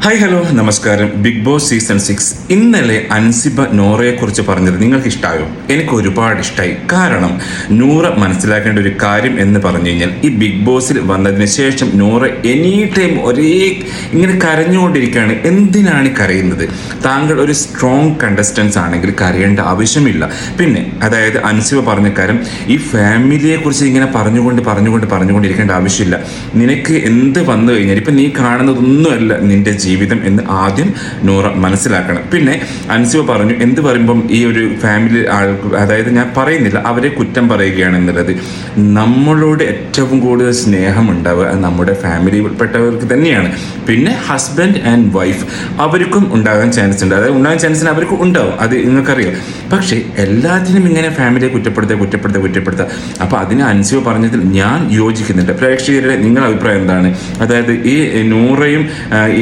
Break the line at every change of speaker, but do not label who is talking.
Hi hello നമസ്കാരം. Big boss season 6 ഇന്നലെ അൻസിബ നോറയെക്കുറിച്ച് പറഞ്ഞത് നിങ്ങൾക്ക് ഇഷ്ടമായോ? എനിക്ക് ഒരുപാട് ഇഷ്ടമായി. കാരണം നൂറ മനസ്സിലാക്കേണ്ട ഒരു കാര്യം എന്ന് പറഞ്ഞു കഴിഞ്ഞാൽ, ഈ ബിഗ് ബോസിൽ വന്നതിന് ശേഷം നൂറ എനി ടൈം ഒരേ ഇങ്ങനെ കരഞ്ഞുകൊണ്ടിരിക്കുകയാണ്. എന്തിനാണ് കരയുന്നത്? താങ്കൾ ഒരു സ്ട്രോങ് കണ്ടസ്റ്റൻസ് ആണെങ്കിൽ കരയേണ്ട ആവശ്യമില്ല. പിന്നെ അതായത് അൻസിബ പറഞ്ഞ കാര്യം, ഈ ഫാമിലിയെക്കുറിച്ച് ഇങ്ങനെ പറഞ്ഞുകൊണ്ടിരിക്കേണ്ട ആവശ്യമില്ല. നിനക്ക് എന്ത് വന്നു കഴിഞ്ഞാൽ ഇപ്പം നീ കാണുന്നതൊന്നുമല്ല നിന്റെ ജീവിതം എന്ന് ആദ്യം നൂറ മനസ്സിലാക്കണം. പിന്നെ അൻസിബ പറഞ്ഞു, എന്ത് പറയുമ്പം ഈ ഒരു ഫാമിലി ആൾക്ക്, അതായത് ഞാൻ പറയുന്നില്ല അവരെ കുറ്റം പറയുകയാണ് എന്നുള്ളത്, നമ്മളോട് ഏറ്റവും കൂടുതൽ സ്നേഹം ഉണ്ടാവുക നമ്മുടെ ഫാമിലിയിൽപ്പെട്ടവർക്ക് തന്നെയാണ്. പിന്നെ ഹസ്ബൻഡ് ആൻഡ് വൈഫ് അവർക്കും ഉണ്ടാകാൻ ചാൻസ് ഉണ്ട്, അതായത് ഉണ്ടാകാൻ ചാൻസിന് അവർക്ക് ഉണ്ടാവും, അത് നിങ്ങൾക്കറിയാം. പക്ഷേ എല്ലാത്തിനും ഇങ്ങനെ ഫാമിലിയെ കുറ്റപ്പെടുത്തുക. അപ്പോൾ അതിന് അൻസിബ പറഞ്ഞതിൽ ഞാൻ യോജിക്കുന്നുണ്ട്. പ്രേക്ഷകരുടെ നിങ്ങളുടെ അഭിപ്രായം എന്താണ്? അതായത് ഈ നൂറയും ഈ